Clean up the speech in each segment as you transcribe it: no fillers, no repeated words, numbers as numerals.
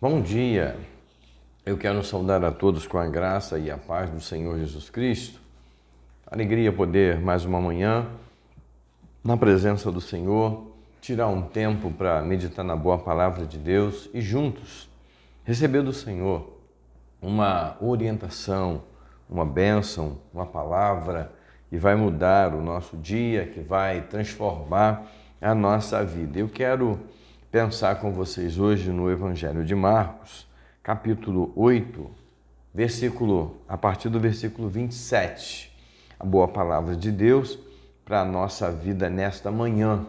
Bom dia, eu quero saudar a todos com a graça e a paz do Senhor Jesus Cristo. Alegria poder mais uma manhã na presença do Senhor, tirar um tempo para meditar na boa palavra de Deus e juntos receber do Senhor uma orientação, uma bênção, uma palavra que vai mudar o nosso dia, que vai transformar a nossa vida. Eu quero pensar com vocês hoje no Evangelho de Marcos, capítulo 8, a partir do versículo 27. A boa palavra de Deus para a nossa vida nesta manhã,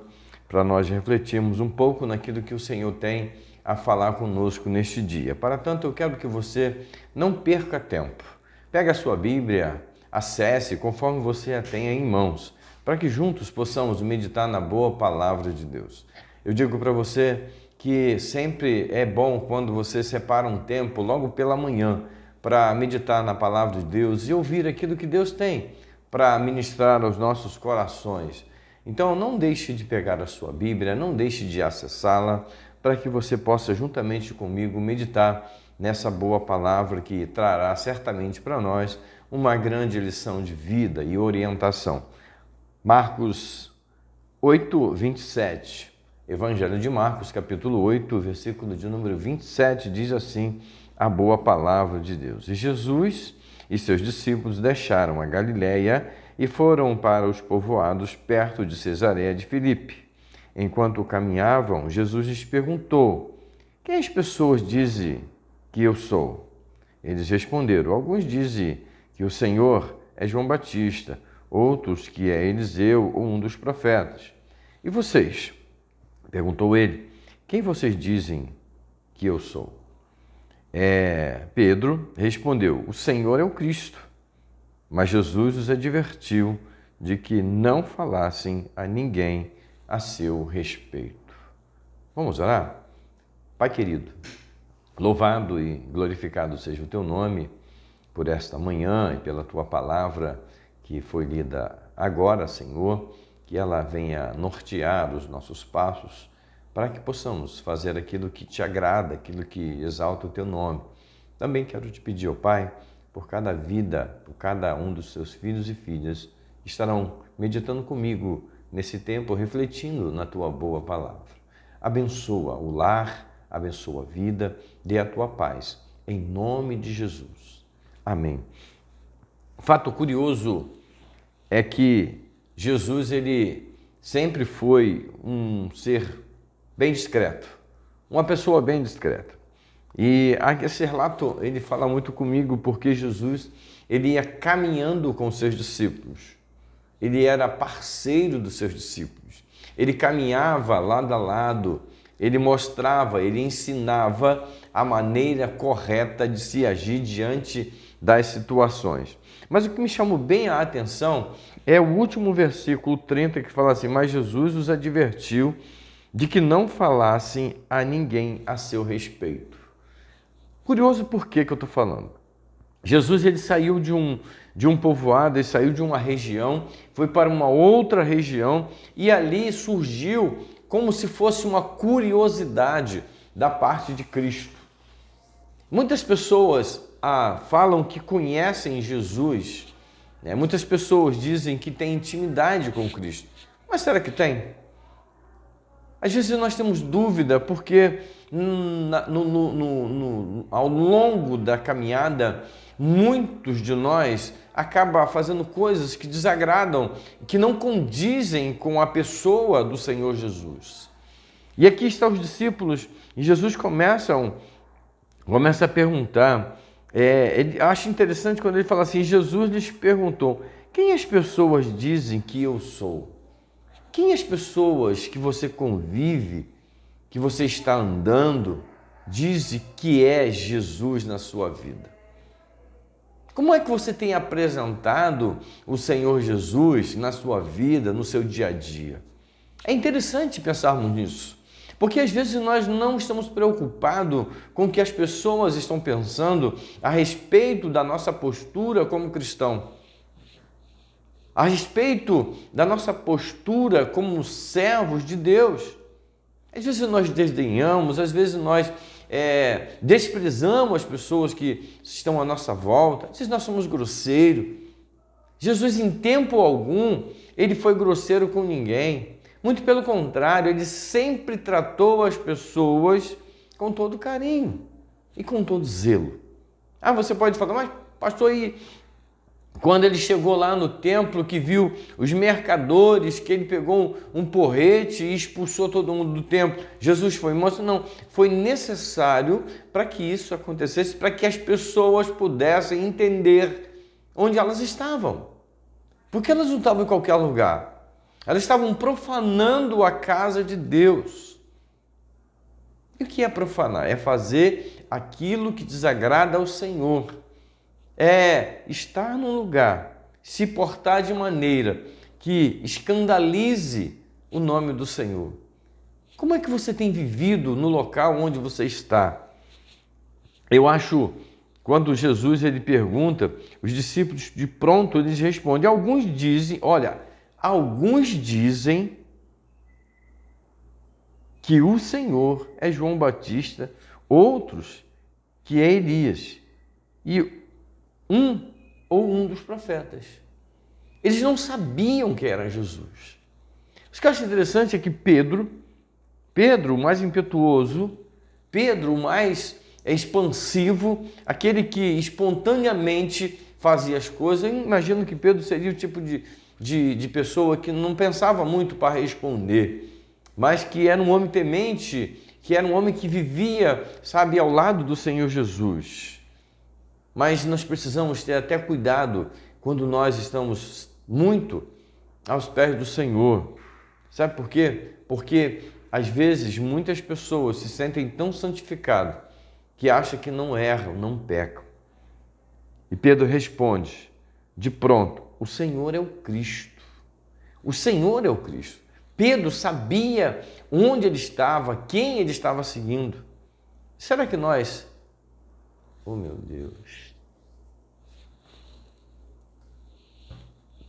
para nós refletirmos um pouco naquilo que o Senhor tem a falar conosco neste dia. Para tanto, eu quero que você não perca tempo. Pegue a sua Bíblia, acesse conforme você a tenha em mãos, para que juntos possamos meditar na boa palavra de Deus. Eu digo para você que sempre é bom quando você separa um tempo logo pela manhã para meditar na palavra de Deus e ouvir aquilo que Deus tem para ministrar aos nossos corações. Então não deixe de pegar a sua Bíblia, não deixe de acessá-la, para que você possa juntamente comigo meditar nessa boa palavra que trará certamente para nós uma grande lição de vida e orientação. Marcos 8, 27. Evangelho de Marcos, capítulo 8, versículo de número 27, diz assim a boa palavra de Deus. E Jesus e seus discípulos deixaram a Galiléia e foram para os povoados perto de Cesareia de Filipe. Enquanto caminhavam, Jesus lhes perguntou: quem as pessoas dizem que eu sou? Eles responderam: alguns dizem que o Senhor é João Batista, outros que é Eliseu ou um dos profetas. E vocês? Perguntou ele: quem vocês dizem que eu sou? Pedro respondeu: o Senhor é o Cristo. Mas Jesus os advertiu de que não falassem a ninguém a seu respeito. Vamos orar? Pai querido, louvado e glorificado seja o teu nome por esta manhã e pela tua palavra que foi lida agora, Senhor, que ela venha nortear os nossos passos para que possamos fazer aquilo que te agrada, aquilo que exalta o teu nome. Também quero te pedir, ó Pai, por cada vida, por cada um dos seus filhos e filhas que estarão meditando comigo nesse tempo, refletindo na tua boa palavra. Abençoa o lar, abençoa a vida, dê a tua paz, em nome de Jesus. Amém. Fato curioso é que Jesus, ele sempre foi um ser bem discreto, uma pessoa bem discreta. E esse relato, ele fala muito comigo porque Jesus, ele ia caminhando com seus discípulos. Ele era parceiro dos seus discípulos. Ele caminhava lado a lado, ele mostrava, ele ensinava a maneira correta de se agir diante das situações. Mas o que me chamou bem a atenção é o último versículo 30 que fala assim: mas Jesus os advertiu de que não falassem a ninguém a seu respeito. Curioso por que eu estou falando. Jesus, ele saiu de um povoado, ele saiu de uma região, foi para uma outra região e ali surgiu como se fosse uma curiosidade da parte de Cristo. Muitas pessoas falam que conhecem Jesus, né? Muitas pessoas dizem que têm intimidade com Cristo, mas será que tem? Às vezes nós temos dúvida porque ao longo da caminhada, muitos de nós acabam fazendo coisas que desagradam, que não condizem com a pessoa do Senhor Jesus. E aqui estão os discípulos e Jesus começa a perguntar. Acho interessante quando ele fala assim: Jesus lhes perguntou: quem as pessoas dizem que eu sou? Quem as pessoas que você convive, que você está andando, dizem que é Jesus na sua vida? Como é que você tem apresentado o Senhor Jesus na sua vida, no seu dia a dia? É interessante pensarmos nisso, porque às vezes nós não estamos preocupados com o que as pessoas estão pensando a respeito da nossa postura como cristão, a respeito da nossa postura como servos de Deus. Às vezes nós desdenhamos, às vezes nós desprezamos as pessoas que estão à nossa volta, às vezes nós somos grosseiros. Jesus, em tempo algum, ele foi grosseiro com ninguém. Muito pelo contrário, ele sempre tratou as pessoas com todo carinho e com todo zelo. Você pode falar, mas pastor, e quando ele chegou lá no templo, que viu os mercadores, que ele pegou um porrete e expulsou todo mundo do templo, Jesus foi morto? Não, foi necessário para que isso acontecesse, para que as pessoas pudessem entender onde elas estavam. Porque elas não estavam em qualquer lugar, elas estavam profanando a casa de Deus. E o que é profanar? É fazer aquilo que desagrada ao Senhor. É estar num lugar, se portar de maneira que escandalize o nome do Senhor. Como é que você tem vivido no local onde você está? Eu acho, quando Jesus ele pergunta, os discípulos de pronto eles respondem. Alguns dizem que o Senhor é João Batista, outros que é Elias e um dos profetas. Eles não sabiam que era Jesus. O que eu acho interessante é que Pedro, o mais impetuoso, Pedro, o mais expansivo, aquele que espontaneamente fazia as coisas, eu imagino que Pedro seria o tipo de pessoa que não pensava muito para responder, mas que era um homem temente, que era um homem que vivia, ao lado do Senhor Jesus. Mas nós precisamos ter até cuidado quando nós estamos muito aos pés do Senhor. Sabe por quê? Porque às vezes muitas pessoas se sentem tão santificadas que acham que não erram, não pecam. E Pedro responde de pronto: o Senhor é o Cristo. O Senhor é o Cristo. Pedro sabia onde ele estava, quem ele estava seguindo. Será que nós... Oh, meu Deus.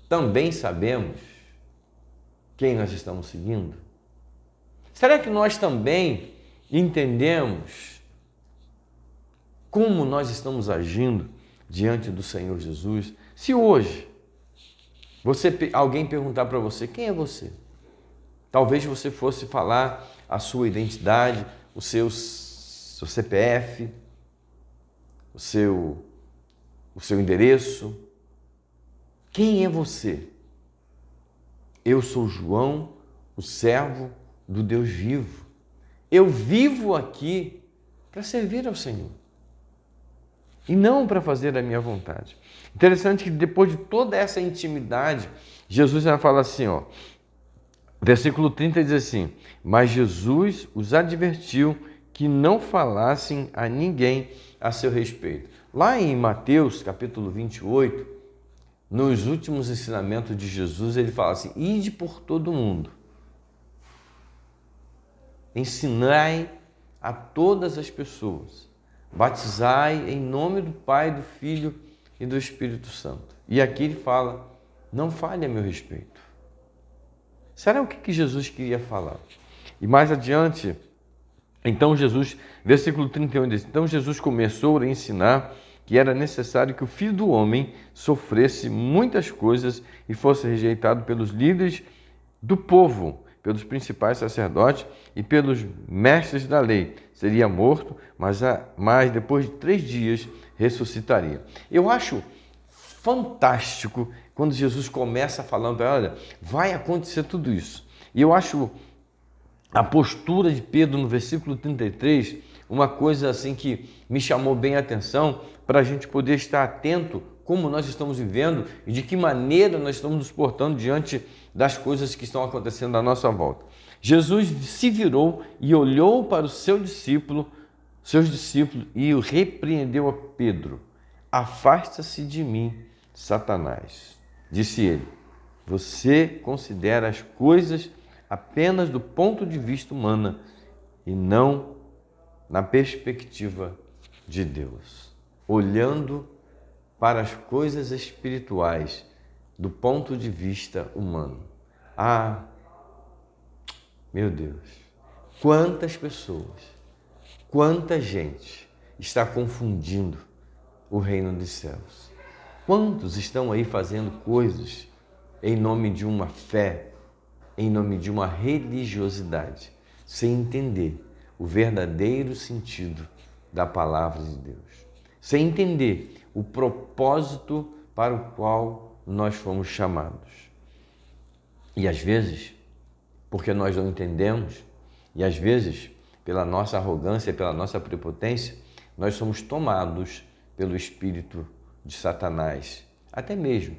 Também sabemos quem nós estamos seguindo? Será que nós também entendemos como nós estamos agindo diante do Senhor Jesus? Se hoje alguém perguntar para você, quem é você? Talvez você fosse falar a sua identidade, o seu CPF, o seu endereço. Quem é você? Eu sou João, o servo do Deus vivo. Eu vivo aqui para servir ao Senhor e não para fazer a minha vontade. Interessante que depois de toda essa intimidade, Jesus já fala assim, versículo 30 diz assim: mas Jesus os advertiu que não falassem a ninguém a seu respeito. Lá em Mateus, capítulo 28, nos últimos ensinamentos de Jesus, ele fala assim: ide por todo mundo, ensinai a todas as pessoas, batizai em nome do Pai, do Filho e do Espírito Santo. E aqui ele fala: não fale a meu respeito. Será o que Jesus queria falar? E mais adiante, então Jesus, versículo 31 diz: então Jesus começou a ensinar que era necessário que o Filho do Homem sofresse muitas coisas e fosse rejeitado pelos líderes do povo, pelos principais sacerdotes e pelos mestres da lei. Seria morto, mas depois de 3 dias ressuscitaria. Eu acho fantástico quando Jesus começa falando, olha, vai acontecer tudo isso. E eu acho a postura de Pedro no versículo 33 uma coisa assim que me chamou bem a atenção, para a gente poder estar atento como nós estamos vivendo e de que maneira nós estamos nos portando diante das coisas que estão acontecendo à nossa volta. Jesus se virou e olhou para seus discípulos e o repreendeu a Pedro: afasta-se de mim, Satanás. Disse ele: você considera as coisas apenas do ponto de vista humano e não na perspectiva de Deus, olhando para as coisas espirituais do ponto de vista humano. Meu Deus, quantas pessoas, Quanta gente está confundindo o reino dos céus? Quantos estão aí fazendo coisas em nome de uma fé, em nome de uma religiosidade, sem entender o verdadeiro sentido da palavra de Deus, sem entender o propósito para o qual nós fomos chamados. E às vezes, porque nós não entendemos, e às vezes, pela nossa arrogância, pela nossa prepotência, nós somos tomados pelo espírito de Satanás, até mesmo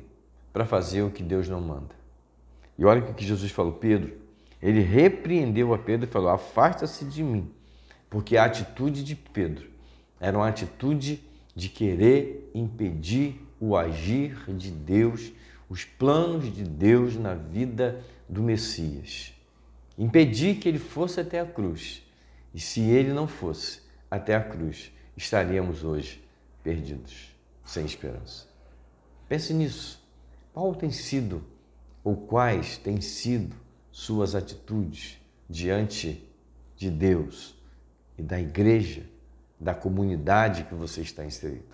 para fazer o que Deus não manda. E olha o que Jesus falou, Pedro, ele repreendeu a Pedro e falou, afasta-se de mim, porque a atitude de Pedro era uma atitude de querer impedir o agir de Deus, os planos de Deus na vida do Messias. Impedir que ele fosse até a cruz. E se ele não fosse até a cruz, estaríamos hoje perdidos, sem esperança. Pense nisso. Qual tem sido ou quais têm sido suas atitudes diante de Deus e da igreja, da comunidade que você está inserido?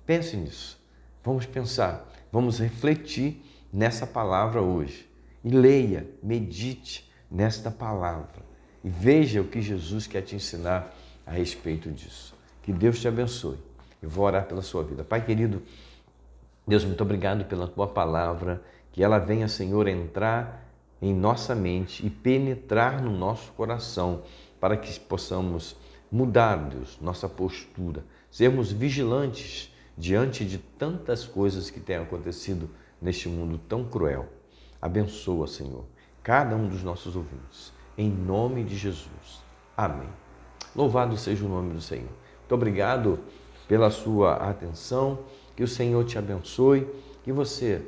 Pense nisso. Vamos pensar, vamos refletir nessa palavra hoje. E leia, medite nesta palavra e veja o que Jesus quer te ensinar a respeito disso. Que Deus te abençoe. Eu vou orar pela sua vida. Pai querido, Deus, muito obrigado pela tua palavra, que ela venha, Senhor, entrar em nossa mente e penetrar no nosso coração, para que possamos mudar, Deus, nossa postura, sermos vigilantes diante de tantas coisas que têm acontecido neste mundo tão cruel. Abençoa, Senhor, cada um dos nossos ouvintes, em nome de Jesus. Amém. Louvado seja o nome do Senhor. Muito obrigado pela sua atenção, que o Senhor te abençoe, que você,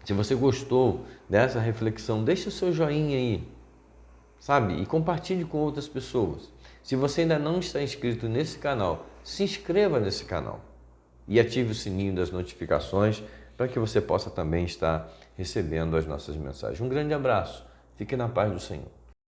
se você gostou dessa reflexão, deixe o seu joinha aí, sabe? E compartilhe com outras pessoas. Se você ainda não está inscrito nesse canal, se inscreva nesse canal e ative o sininho das notificações para que você possa também estar recebendo as nossas mensagens. Um grande abraço. Fique na paz do Senhor.